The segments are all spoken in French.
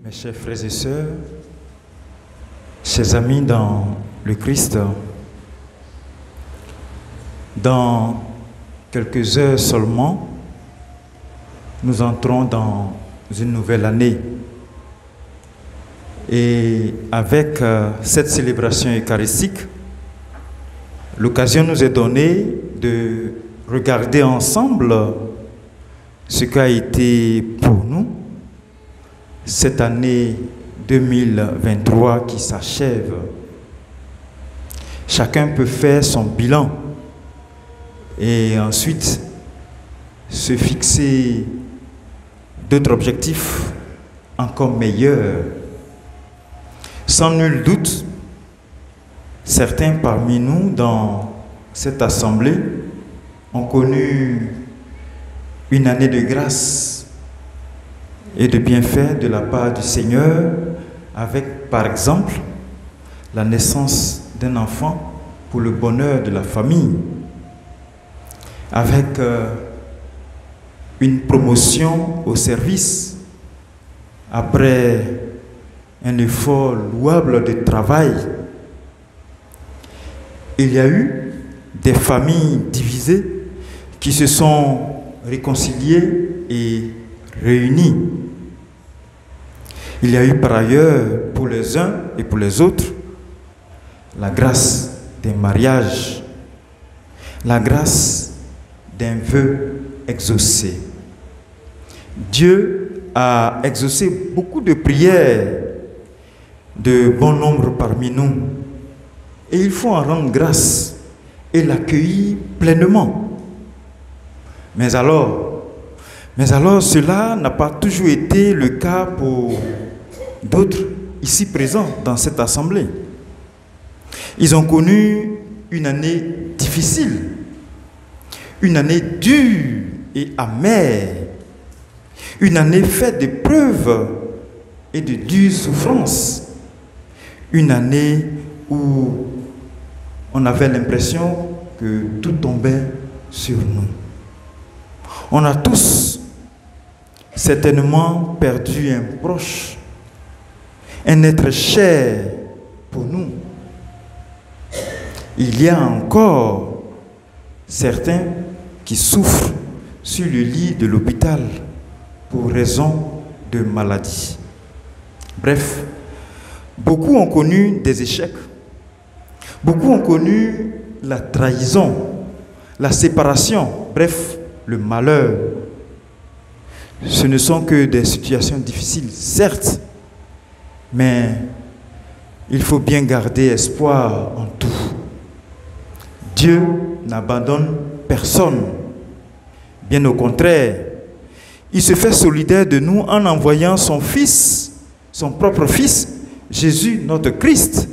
Mes chers frères et sœurs, chers amis dans le Christ, dans quelques heures seulement, nous entrons dans une nouvelle année. Et avec cette célébration eucharistique, l'occasion nous est donnée de regarder ensemble ce qu'a été pour nous cette année 2023 qui s'achève. Chacun peut faire son bilan et ensuite se fixer d'autres objectifs encore meilleurs. Sans nul doute, certains parmi nous dans cette assemblée ont connu une année de grâce et de bienfaits de la part du Seigneur, avec par exemple la naissance d'un enfant pour le bonheur de la famille, avec une promotion au service après un effort louable de travail. Il y a eu des familles divisées qui se sont réconciliées et réunies. Il y a eu par ailleurs pour les uns et pour les autres la grâce d'un mariage, la grâce d'un vœu exaucé. Dieu a exaucé beaucoup de prières de bon nombre parmi nous. Et il faut en rendre grâce et l'accueillir pleinement. Mais alors, cela n'a pas toujours été le cas pour d'autres ici présents dans cette assemblée. Ils ont connu une année difficile, une année dure et amère, une année faite d'épreuves et de dures souffrances, une année où on avait l'impression que tout tombait sur nous. On a tous certainement perdu un proche, un être cher pour nous. Il y a encore certains qui souffrent sur le lit de l'hôpital pour raison de maladie. Bref, beaucoup ont connu des échecs. Beaucoup ont connu la trahison, la séparation, bref, le malheur. Ce ne sont que des situations difficiles, certes, mais il faut bien garder espoir en tout. Dieu n'abandonne personne. Bien au contraire, il se fait solidaire de nous en envoyant son Fils, son propre Fils, Jésus, notre Christ,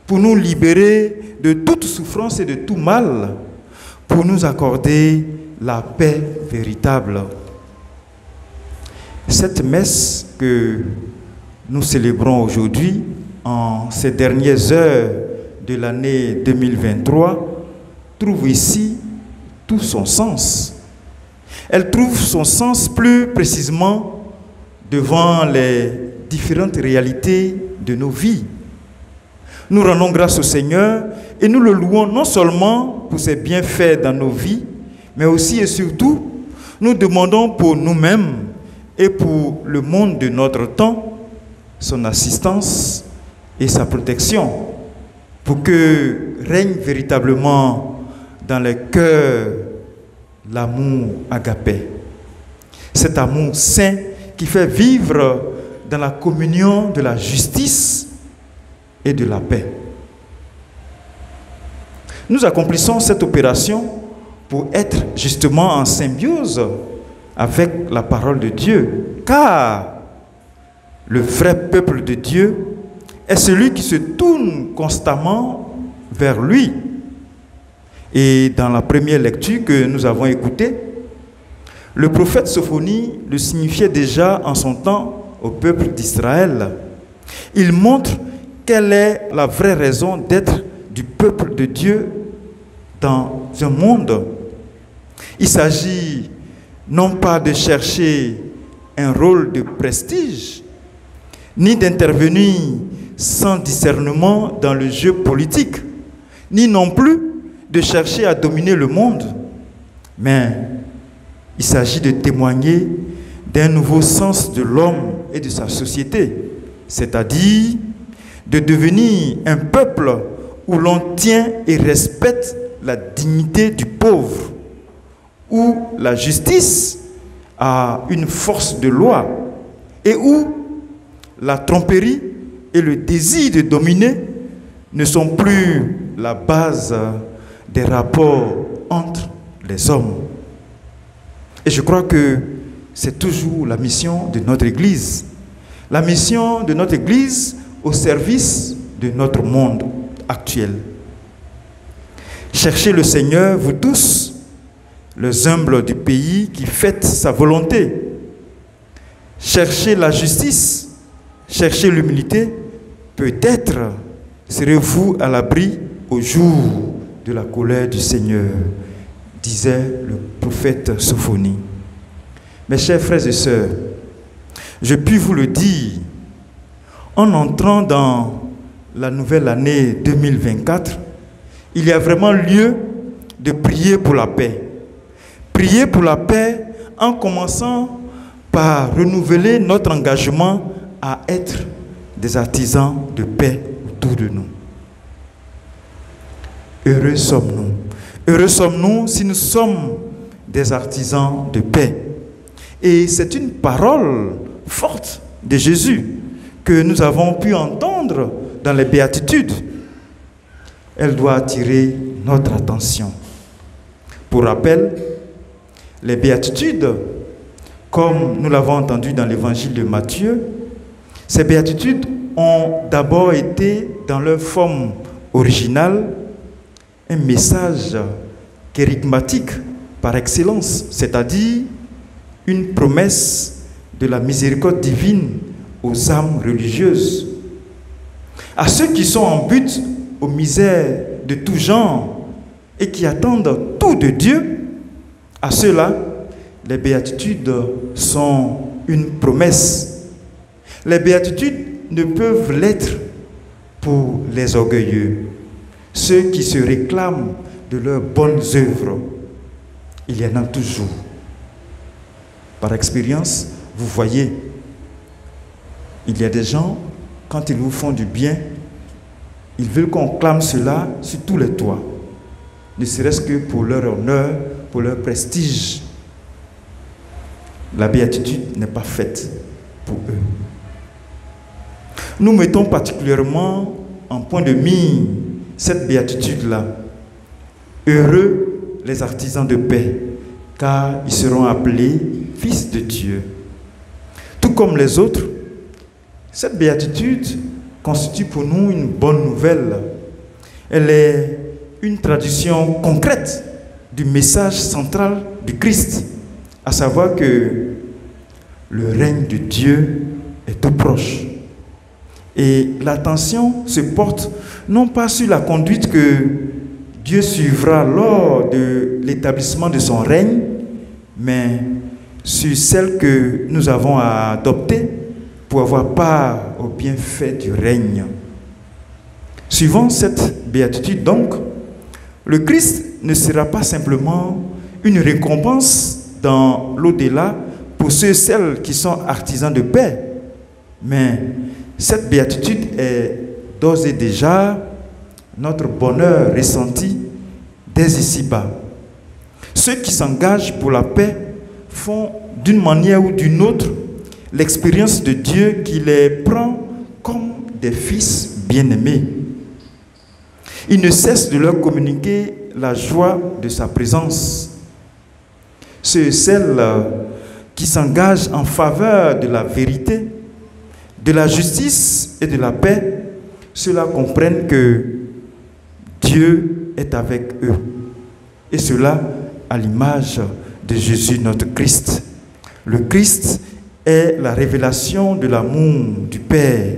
pour nous libérer de toute souffrance et de tout mal, pour nous accorder la paix véritable. Cette messe que nous célébrons aujourd'hui, en ces dernières heures de l'année 2023, trouve ici tout son sens. Elle trouve son sens plus précisément devant les différentes réalités de nos vies. Nous rendons grâce au Seigneur et nous le louons non seulement pour ses bienfaits dans nos vies, mais aussi et surtout, nous demandons pour nous-mêmes et pour le monde de notre temps son assistance et sa protection pour que règne véritablement dans les cœurs l'amour agapé. Cet amour saint qui fait vivre dans la communion de la justice et de la paix. Nous accomplissons cette opération pour être justement en symbiose avec la parole de Dieu, car le vrai peuple de Dieu est celui qui se tourne constamment vers lui. Et dans la première lecture que nous avons écoutée, le prophète Sophonie le signifiait déjà en son temps au peuple d'Israël. Il montre quelle est la vraie raison d'être du peuple de Dieu dans un monde. Il s'agit non pas de chercher un rôle de prestige, ni d'intervenir sans discernement dans le jeu politique, ni non plus de chercher à dominer le monde, mais il s'agit de témoigner d'un nouveau sens de l'homme et de sa société, c'est-à-dire de devenir un peuple où l'on tient et respecte la dignité du pauvre, où la justice a une force de loi et où la tromperie et le désir de dominer ne sont plus la base des rapports entre les hommes. Et je crois que c'est toujours la mission de notre Église. La mission de notre Église au service de notre monde actuel. Cherchez le Seigneur, vous tous, les humbles du pays qui fêtent sa volonté. Cherchez la justice, cherchez l'humilité. Peut-être serez-vous à l'abri au jour de la colère du Seigneur, disait le prophète Sophonie. Mes chers frères et sœurs, je puis vous le dire, en entrant dans la nouvelle année 2024, il y a vraiment lieu de prier pour la paix. Prier pour la paix en commençant par renouveler notre engagement à être des artisans de paix autour de nous. Heureux sommes-nous. Heureux sommes-nous si nous sommes des artisans de paix. Et c'est une parole forte de Jésus que nous avons pu entendre dans les béatitudes. Elle doit attirer notre attention. Pour rappel, les béatitudes, comme nous l'avons entendu dans l'évangile de Matthieu, ces béatitudes ont d'abord été, dans leur forme originale, un message kérigmatique par excellence, c'est-à-dire une promesse de la miséricorde divine aux âmes religieuses, à ceux qui sont en butte aux misères de tout genre et qui attendent tout de Dieu. À ceux-là, les béatitudes sont une promesse. Les béatitudes ne peuvent l'être pour les orgueilleux, ceux qui se réclament de leurs bonnes œuvres. Il y en a toujours. Par expérience, vous voyez, il y a des gens, quand ils vous font du bien, ils veulent qu'on clame cela sur tous les toits, ne serait-ce que pour leur honneur, pour leur prestige. La béatitude n'est pas faite pour eux. Nous mettons particulièrement en point de mire cette béatitude-là. Heureux les artisans de paix, car ils seront appelés fils de Dieu. Tout comme les autres, cette béatitude constitue pour nous une bonne nouvelle. Elle est une traduction concrète du message central du Christ, à savoir que le règne de Dieu est tout proche. Et l'attention se porte non pas sur la conduite que Dieu suivra lors de l'établissement de son règne, mais sur celle que nous avons à adopter pour avoir part au bienfait du règne. Suivant cette béatitude donc, le Christ ne sera pas simplement une récompense dans l'au-delà pour ceux et celles qui sont artisans de paix, mais cette béatitude est d'ores et déjà notre bonheur ressenti dès ici-bas. Ceux qui s'engagent pour la paix font d'une manière ou d'une autre l'expérience de Dieu qui les prend comme des fils bien-aimés. Il ne cesse de leur communiquer la joie de sa présence. Ceux et celles qui s'engagent en faveur de la vérité, de la justice et de la paix, ceux-là comprennent que Dieu est avec eux. Et cela à l'image de Jésus, notre Christ. Le Christ est la révélation de l'amour du Père.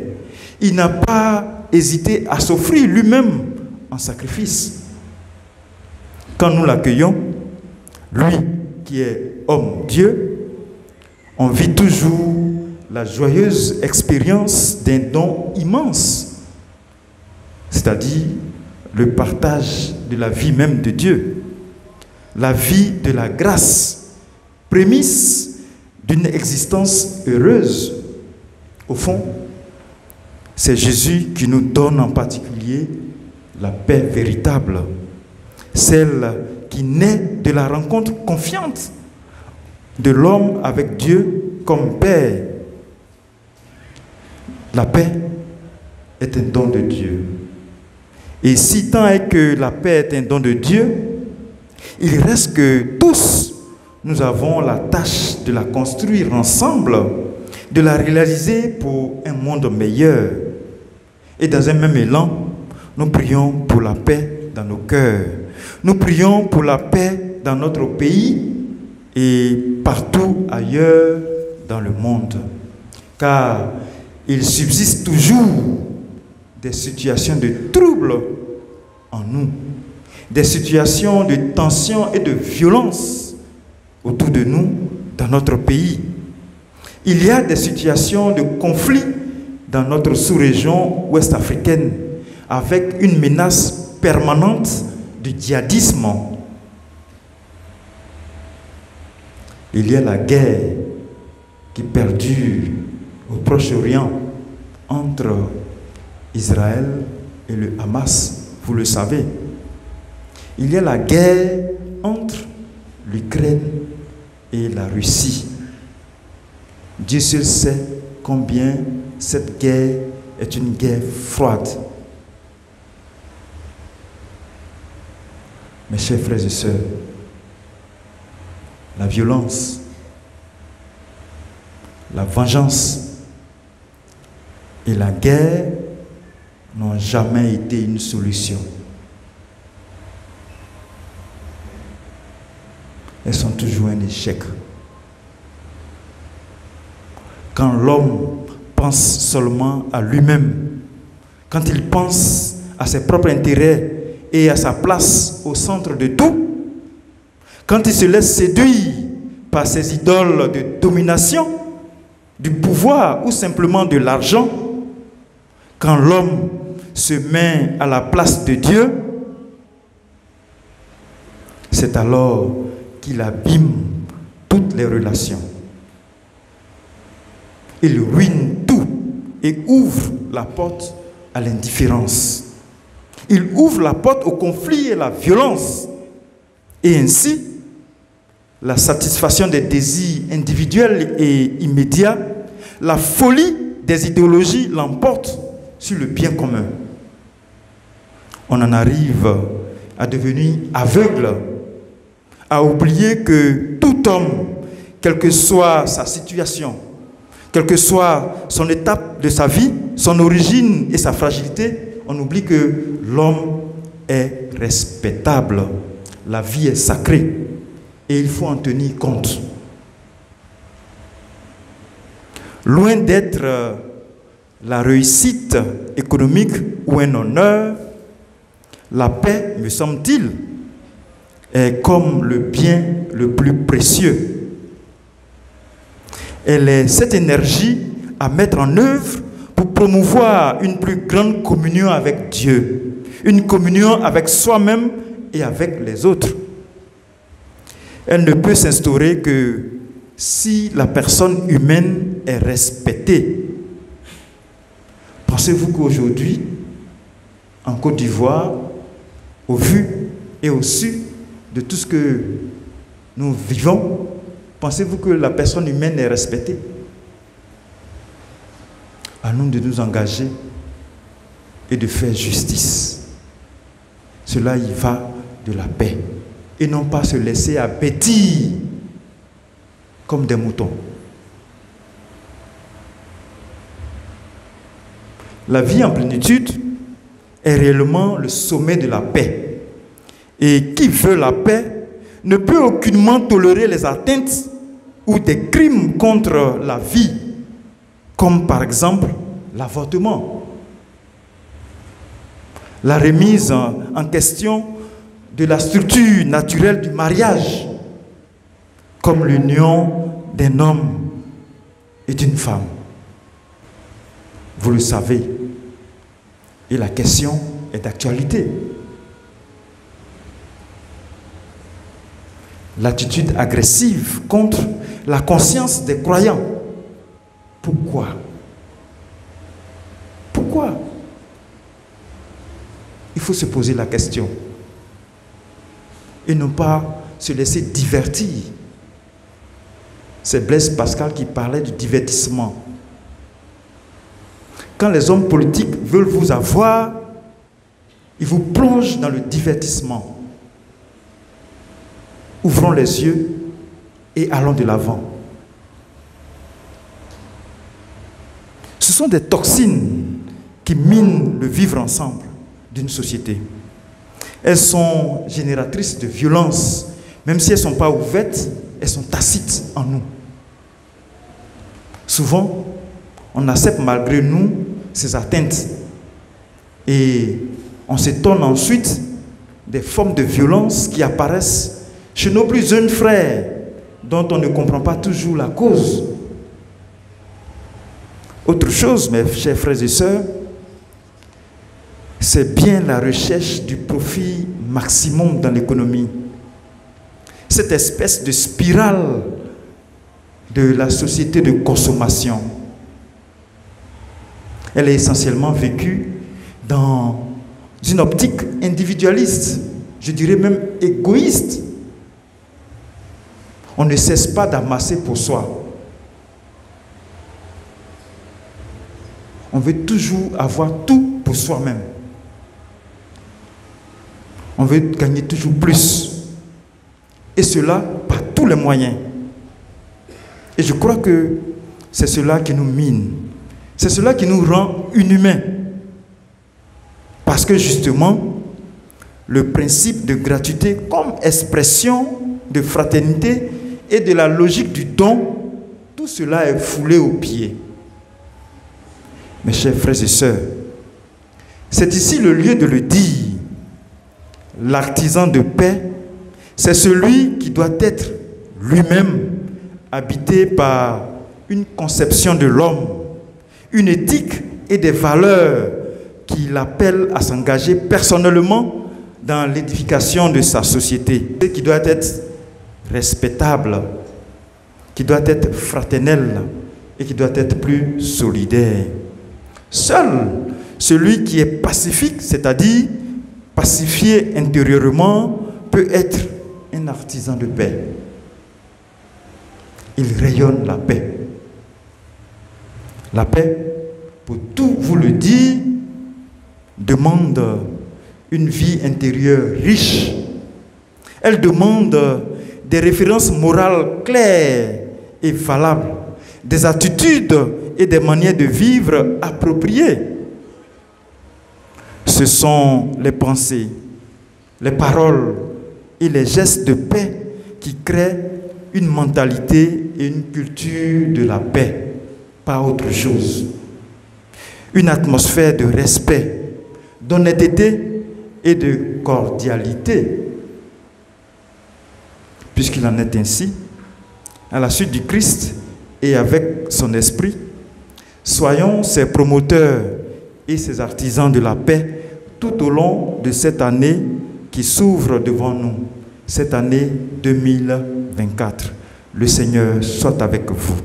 Il n'a pas hésité à s'offrir lui-même en sacrifice. Quand nous l'accueillons, lui qui est homme-Dieu, on vit toujours la joyeuse expérience d'un don immense, c'est-à-dire le partage de la vie même de Dieu, la vie de la grâce, prémisse d'une existence heureuse. Au fond, c'est Jésus qui nous donne en particulier la paix véritable, celle qui naît de la rencontre confiante de l'homme avec Dieu comme Père. La paix est un don de Dieu. Et si tant est que la paix est un don de Dieu, il reste que tous, nous avons la tâche de la construire ensemble, de la réaliser pour un monde meilleur. Et dans un même élan, nous prions pour la paix dans nos cœurs. Nous prions pour la paix dans notre pays et partout ailleurs dans le monde. Car il subsiste toujours des situations de trouble en nous, des situations de tension et de violence autour de nous dans notre pays. Il y a des situations de conflit dans notre sous-région ouest-africaine avec une menace permanente du djihadisme. Il y a la guerre qui perdure au Proche-Orient entre Israël et le Hamas, vous le savez. Il y a la guerre entre l'Ukraine et la Russie. Dieu seul sait combien cette guerre est une guerre froide. Mes chers frères et sœurs, la violence, la vengeance et la guerre n'ont jamais été une solution. Elles sont toujours un échec. Quand l'homme pense seulement à lui-même, quand il pense à ses propres intérêts et à sa place au centre de tout, quand il se laisse séduire par ses idoles de domination, du pouvoir ou simplement de l'argent, quand l'homme se met à la place de Dieu, c'est alors qu'il abîme toutes les relations. Il ruine tout et ouvre la porte à l'indifférence. Il ouvre la porte au conflit et à la violence. Et ainsi, la satisfaction des désirs individuels et immédiats, la folie des idéologies l'emporte sur le bien commun. On en arrive à devenir aveugle, à oublier que tout homme, quelle que soit sa situation, quelle que soit son étape de sa vie, son origine et sa fragilité, on oublie que l'homme est respectable. La vie est sacrée et il faut en tenir compte. Loin d'être la réussite économique ou un honneur, la paix, me semble-t-il, est comme le bien le plus précieux. Elle est cette énergie à mettre en œuvre pour promouvoir une plus grande communion avec Dieu, une communion avec soi-même et avec les autres. Elle ne peut s'instaurer que si la personne humaine est respectée. Pensez-vous qu'aujourd'hui, en Côte d'Ivoire, au vu et au su de tout ce que nous vivons, pensez-vous que la personne humaine est respectée? À nous de nous engager et de faire justice. Cela y va de la paix. Et non pas se laisser abattre comme des moutons. La vie en plénitude est réellement le sommet de la paix. Et qui veut la paix ne peut aucunement tolérer les atteintes ou des crimes contre la vie, comme par exemple l'avortement, la remise en question de la structure naturelle du mariage comme l'union d'un homme et d'une femme. Vous le savez, et la question est d'actualité. L'attitude agressive contre la conscience des croyants. Pourquoi? Pourquoi? Il faut se poser la question et ne pas se laisser divertir. C'est Blaise Pascal qui parlait du divertissement. Quand les hommes politiques veulent vous avoir, ils vous plongent dans le divertissement. Ouvrons les yeux et allons de l'avant. Ce sont des toxines qui minent le vivre ensemble d'une société. Elles sont génératrices de violence. Même si elles ne sont pas ouvertes, elles sont tacites en nous. Souvent, on accepte malgré nous ces atteintes. Et on s'étonne ensuite des formes de violence qui apparaissent chez nos plus jeunes frères, dont on ne comprend pas toujours la cause. Autre chose, mes chers frères et sœurs, c'est bien la recherche du profit maximum dans l'économie. Cette espèce de spirale de la société de consommation, elle est essentiellement vécue dans une optique individualiste, je dirais même égoïste. On ne cesse pas d'amasser pour soi. On veut toujours avoir tout pour soi-même. On veut gagner toujours plus. Et cela par tous les moyens. Et je crois que c'est cela qui nous mine. C'est cela qui nous rend inhumains. Parce que justement, le principe de gratuité comme expression de fraternité et de la logique du don, tout cela est foulé aux pieds. Mes chers frères et sœurs, c'est ici le lieu de le dire. L'artisan de paix, c'est celui qui doit être lui-même habité par une conception de l'homme, une éthique et des valeurs qui l'appellent à s'engager personnellement dans l'édification de sa société, qui doit être respectable, qui doit être fraternel et qui doit être plus solidaire. Seul celui qui est pacifique, c'est-à-dire pacifié intérieurement, peut être un artisan de paix. Il rayonne la paix. La paix, pour tout vous le dire, demande une vie intérieure riche. Elle demande des références morales claires et valables, des attitudes et des manières de vivre appropriées. Ce sont les pensées, les paroles et les gestes de paix qui créent une mentalité et une culture de la paix, pas autre chose. Une atmosphère de respect, d'honnêteté et de cordialité. Puisqu'il en est ainsi, à la suite du Christ et avec son esprit, soyons ses promoteurs et ses artisans de la paix tout au long de cette année qui s'ouvre devant nous, cette année 2024. Le Seigneur soit avec vous.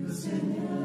Le Seigneur